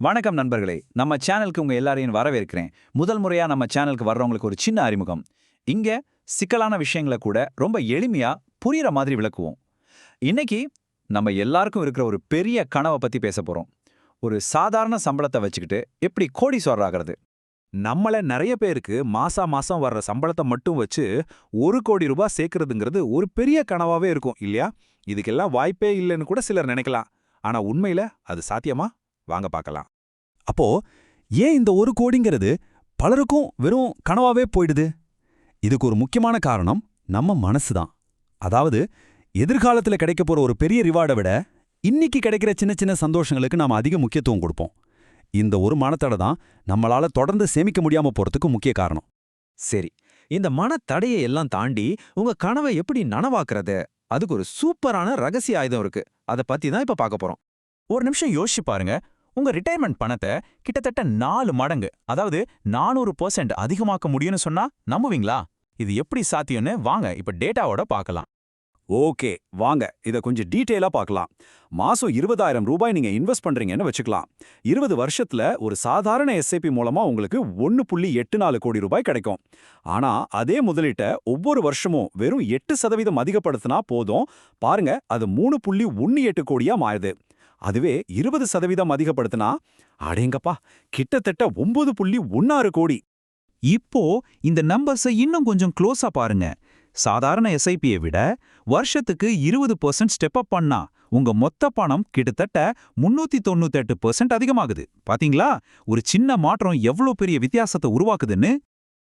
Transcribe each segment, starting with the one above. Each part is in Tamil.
வணக்கம் நண்பர்களே, நம்ம சேனலுக்கு உங்க எல்லாரையும் வரவேற்கிறேன். முதல் முறையா நம்ம சேனலுக்கு வர்றவங்களுக்கு ஒரு சின்ன அறிமுகம். இங்க சிக்கலான விஷயங்களை கூட ரொம்ப எளிமையா புரியுற மாதிரி விளக்குவோம். இன்னைக்கு நம்ம எல்லாருக்கும் இருக்கிற ஒரு பெரிய கனவை பத்தி பேச போறோம். ஒரு சாதாரண சம்பளத்தை வச்சுக்கிட்டு எப்படி கோடீஸ்வரர் ஆகிறது. நம்மள நிறைய பேருக்கு மாசம் வர்ற சம்பளத்தை மட்டும் வச்சு 1 கோடி ரூபாய் சேர்க்கறதுங்கிறது ஒரு பெரிய கனவாவே இருக்கும் இல்லையா? இதுக்கெல்லாம் வாய்ப்பே இல்லைன்னு கூட சிலர் நினைக்கலாம். ஆனா உண்மையில அது சாத்தியமா? வாங்க பார்க்கலாம். அப்போ ஏன் இந்த 1 கோடிங்கிறது பலருக்கும் வெறும் கனவாவே போயிடுது? இதுக்கு ஒரு முக்கியமான காரணம் நம்ம மனசு தான். அதாவது எதிர்காலத்துல கிடைக்க போற ஒரு பெரிய ரிவார்டை விட இன்னைக்கு கிடைக்கிற சின்ன சின்ன சந்தோஷங்களுக்கு நாம அதிக முக்கியத்துவம் கொடுப்போம். இந்த ஒரு மனத்தடை தான் நம்மளால தொடர்ந்து சேமிக்க முடியாம போறதுக்கு முக்கிய காரணம். சரி, இந்த மனத்தடையை எல்லாம் தாண்டி உங்க கனவை எப்படி நனவாக்குறது? அதுக்கு ஒரு சூப்பரான ரகசிய ஆயுதம் இருக்கு. அதை பத்தி தான் இப்ப பார்க்க போறோம். ஒரு நிமிஷம் யோசிச்சு பாருங்க. உங்க ரிட்டையர்மெண்ட் பணத்தை கிட்டத்தட்ட 4 மடங்கு, அதாவது 400% அதிகமாக்க முடியும்னு சொன்னா நம்புவீங்களா? இது எப்படி சாத்தியம்னு வாங்க இப்ப டேட்டாவோட பார்க்கலாம். ஓகே, வாங்க இத கொஞ்சம் டீட்டெயிலா பார்க்கலாம். மாசம் 20,000 ரூபாய் நீங்க இன்வெஸ்ட் பண்றீங்கன்னு வச்சுக்கலாம். 20 வருஷத்துல ஒரு சாதாரண எஸ்ஐபி மூலமா உங்களுக்கு 1.84 கோடி ரூபாய் கிடைக்கும். ஆனா அதே முதலீட்டை ஒவ்வொரு வருஷமும் வெறும் 8% அதிகப்படுத்தினா போதும். பாருங்க, அது 3.18 கோடியா மாறுது. அதுவே 20% அதிகப்படுத்தினா அடேங்கப்பா, கிட்டத்தட்ட 9.16 கோடி. இப்போ இந்த நம்பர்ஸை இன்னும் கொஞ்சம் க்ளோஸா பாருங்க. சாதாரண எஸ்ஐபியை விட வருஷத்துக்கு 20% ஸ்டெப் அப் பண்ணா உங்க மொத்த பணம் கிட்டத்தட்ட 398% அதிகமாகுது. பாத்தீங்களா, ஒரு சின்ன மாற்றம் எவ்வளவு பெரிய வித்தியாசத்தை உருவாக்குதுன்னு.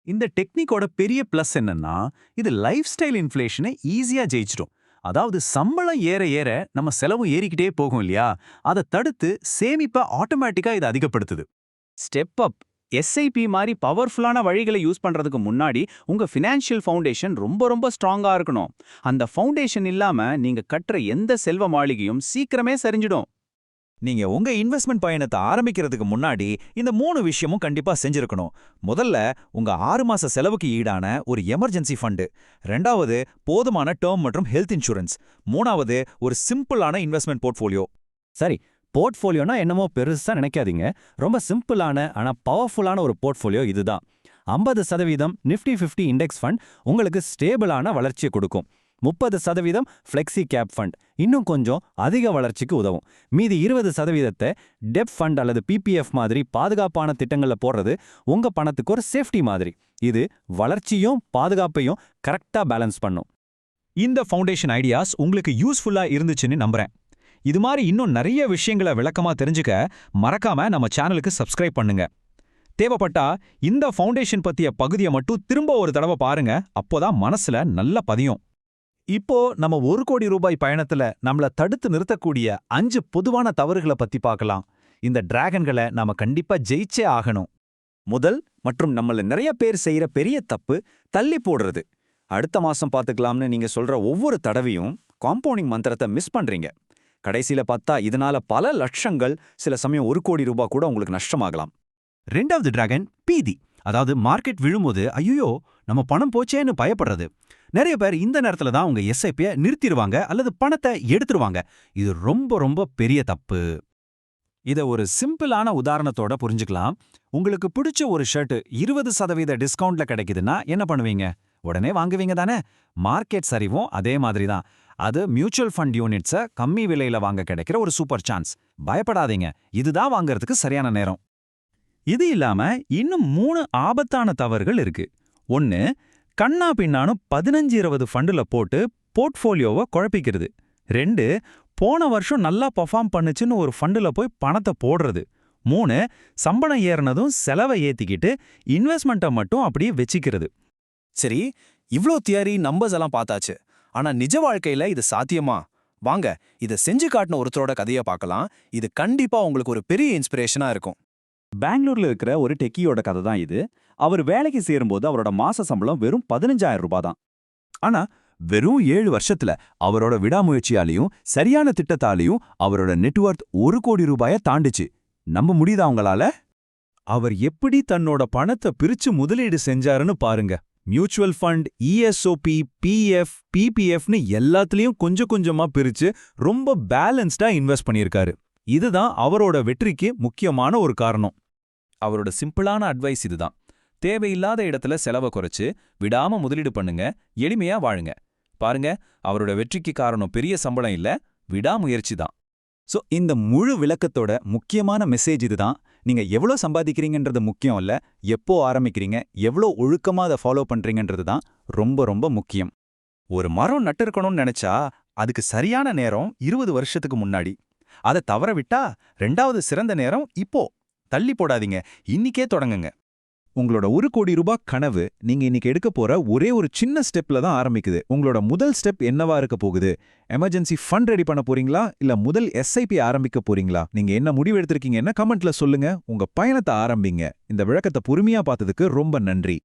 இந்த டெக்னிக்கோட பெரிய பிளஸ் என்னன்னா, இது லைஃப் ஸ்டைல் இன்ஃப்ளேஷனை ஈஸியா ஜெயிச்சிடும். அதாவது சம்பளம் ஏற ஏற நம்ம செலவு ஏறிக்கிட்டே போகும் இல்லையா? அதை தடுத்து சேமிப்பை ஆட்டோமேட்டிக்கா இது அதிகப்படுத்துது. ஸ்டெப் அப் எஸ்ஐபி மாதிரி பவர்ஃபுல்லான வழிகளை யூஸ் பண்றதுக்கு முன்னாடி உங்க ஃபினான்ஷியல் ஃபவுண்டேஷன் ரொம்ப ஸ்ட்ராங்கா இருக்கணும். அந்த ஃபவுண்டேஷன் இல்லாம நீங்க கட்டுற எந்த செல்வ மாளிகையும் சீக்கிரமே சரிஞ்சிடும். நீங்க உங்க இன்வெஸ்ட்மெண்ட் பயணத்தை ஆரம்பிக்கிறதுக்கு முன்னாடி இந்த 3 விஷயமும் கண்டிப்பா செஞ்சிருக்கணும். முதல்ல உங்க 6 மாச செலவுக்கு ஈடான ஒரு எமர்ஜென்சி ஃபண்டு. 2வது போதுமான டேர்ம் மற்றும் ஹெல்த் இன்சூரன்ஸ். 3வது ஒரு சிம்பிளான இன்வெஸ்ட்மெண்ட் போர்ட்ஃபோலியோ. சரி, போர்ட்ஃபோலியோனா என்னமோ பெருசா நினைக்காதீங்க. ரொம்ப சிம்பிளான ஆனா பவர்ஃபுல்லான ஒரு போர்ட்ஃபோலியோ இதுதான். 50% நிஃப்டி 50 இண்டெக்ஸ் ஃபண்ட் உங்களுக்கு ஸ்டேபிளான வளர்ச்சியை கொடுக்கும். 30% ஃப்ளெக்ஸி கேப் ஃபண்ட் இன்னும் கொஞ்சம் அதிக வளர்ச்சிக்கு உதவும். மீதி 20% டெப் ஃபண்ட் அல்லது பிபிஎஃப் மாதிரி பாதுகாப்பான திட்டங்கள்ல போடுறது உங்க பணத்துக்கு ஒரு சேஃப்டி மாதிரி. இது வளர்ச்சியும் பாதுகாப்பையும் கரெக்டா பேலன்ஸ் பண்ணும். இந்த ஃபவுண்டேஷன் ஐடியாஸ் உங்களுக்கு யூஸ்ஃபுல்லா இருந்துச்சுன்னு நம்புறேன். இது மாதிரி இன்னும் நிறைய விஷயங்களை விளக்கமா தெரிஞ்சுக்க மறக்காம நம்ம சேனலுக்கு சப்ஸ்கிரைப் பண்ணுங்க. தேவைப்பட்டா இந்த ஃபவுண்டேஷன் பத்திய பகுதியை மட்டும் திரும்ப ஒரு தடவை பாருங்க. அப்போதான் மனசுல நல்ல பதியும். இப்போ நம்ம 1 கோடி ரூபாய் பயணத்துல நம்மள தடுத்து நிறுத்தக்கூடிய 5 பொதுவான தவறுகளை பத்தி பார்க்கலாம். இந்த டிராகன்களை நாம கண்டிப்பா ஜெயிச்சே ஆகணும். முதல் மற்றும் நம்மள நிறைய பேர் செய்யற பெரிய தப்பு தள்ளி போடுறது. அடுத்த மாசம் பார்த்துக்கலாம்னு நீங்க சொல்ற ஒவ்வொரு தடவையும் காம்பவுண்டிங் மந்திரத்தை மிஸ் பண்றீங்க. கடைசியில பார்த்தா இதனால பல லட்சங்கள், சில சமயம் 1 கோடி ரூபாய் கூட உங்களுக்கு நஷ்டமாகலாம். 2வது டிராகன் பீதி. அதாவது மார்க்கெட் விழும்போது ஐயோ நம்ம பணம் போச்சேன்னு பயப்படுறது. நிறைய பேர் இந்த நேரத்துல தான் உங்க எஸ்ஐபியை நிறுத்திடுவாங்க அல்லது பணத்தை எடுத்துருவாங்க. இது ரொம்ப பெரிய தப்பு. இத ஒரு சிம்பிளான உதாரணத்தோட புரிஞ்சுக்கலாம். உங்களுக்கு பிடிச்ச ஒரு ஷர்ட் 20% டிஸ்கவுண்ட்ல கிடைக்குதுன்னா என்ன பண்ணுவீங்க? உடனே வாங்குவீங்க தானே? மார்க்கெட் சரிவும் அதே மாதிரி தான். அது மியூச்சுவல் ஃபண்ட் யூனிட்ஸை கம்மி விலையில வாங்க கிடைக்கிற ஒரு சூப்பர் சான்ஸ். பயப்படாதீங்க, இதுதான் வாங்கறதுக்கு சரியான நேரம். இது இல்லாம இன்னும் 3 ஆபத்தான தவறுகள் இருக்கு. 1, கண்ணா பின்னானும் 15-20 ஃபண்டுல போட்டு போர்ட்ஃபோலியோவை குழப்பிக்கிறது. 2, போன வருஷம் நல்லா பர்ஃபார்ம் பண்ணுச்சுன்னு ஒரு ஃபண்டுல போய் பணத்தை போடுறது. 3, சம்பளம் ஏறினதும் செலவை ஏத்திக்கிட்டு இன்வெஸ்ட்மெண்ட்டை மட்டும் அப்படியே வச்சுக்கிறது. சரி, இவ்ளோ தியரி நம்பர்ஸ் எல்லாம் பார்த்தாச்சு. ஆனா நிஜ வாழ்க்கையில இது சாத்தியமா? வாங்க இதை செஞ்சு காட்டின ஒருத்தரோட கதையை பார்க்கலாம். இது கண்டிப்பா உங்களுக்கு ஒரு பெரிய இன்ஸ்பிரேஷனா இருக்கும். பெங்களூர்ல இருக்கிற ஒரு டெக்கியோட கதை தான் இது. அவர் வேலைக்கு சேரும்போது அவரோட மாச சம்பளம் வெறும் 15,000 ரூபாய் தான். ஆனா வெறும் 7 வருஷத்துல அவரோட விடாமுயற்சியாலையும் சரியான திட்டத்தாலையும் அவரோட நெட்வொர்த் 1 கோடி ரூபாய தாண்டிச்சு. நம்ப முடியுதா உங்களால? அவர் எப்படி தன்னோட பணத்தை பிரிச்சு முதலீடு செஞ்சாருன்னு பாருங்க. மியூச்சுவல் ஃபண்ட், இஎஸ்ஓபி, பிஎஃப், பிபிஎஃப்னு எல்லாத்துலயும் கொஞ்சம் கொஞ்சமா பிரிச்சு ரொம்ப பேலன்ஸ்டா இன்வெஸ்ட் பண்ணியிருக்காரு. இதுதான் அவரோட வெற்றிக்கு முக்கியமான ஒரு காரணம். அவரோட சிம்பிளான அட்வைஸ் இதுதான். தேவையில்லாத இடத்துல செலவை குறைச்சு விடாம முதலீடு பண்ணுங்க, எளிமையா வாழுங்க. பாருங்க, அவரோட வெற்றிக்கு காரணம் பெரிய சம்பளம் இல்ல, விடாமுயற்சி தான். சோ இந்த முழு விளக்கத்தோட முக்கியமான மெசேஜ் இதுதான். நீங்க எவ்வளோ சம்பாதிக்கிறீங்கன்றது முக்கியம் இல்ல, எப்போ ஆரம்பிக்கிறீங்க, எவ்வளோ ஒழுக்கமா அதை ஃபாலோ பண்றீங்கன்றது தான் ரொம்ப ரொம்ப முக்கியம். ஒரு மரம் நட்டிருக்கணும்னு நினைச்சா அதுக்கு சரியான நேரம் 20 வருஷத்துக்கு முன்னாடி. அதை தவற விட்டா 2வது சிறந்த நேரம் இப்போ. தள்ளி போடாதீங்க, இன்னிக்கே தொடங்குங்க. உங்களோட ₹1 கோடி கனவு நீங்க இன்னைக்கு எடுக்க போற ஒரே ஒரு சின்ன ஸ்டெப்ல தான் ஆரம்பிக்குது. உங்களோட முதல் ஸ்டெப் என்னவா இருக்க போகுது? எமர்ஜென்சி ஃபண்ட் ரெடி பண்ண போறீங்களா, இல்ல முதல் எஸ்ஐபி ஆரம்பிக்க போறீங்களா? நீங்க என்ன முடிவு எடுத்திருக்கீங்கன்னு கமெண்ட்ல சொல்லுங்க. உங்க பயணத்தை ஆரம்பிங்க. இந்த விளக்கத்தை பொறுமையா பார்த்ததுக்கு ரொம்ப நன்றி.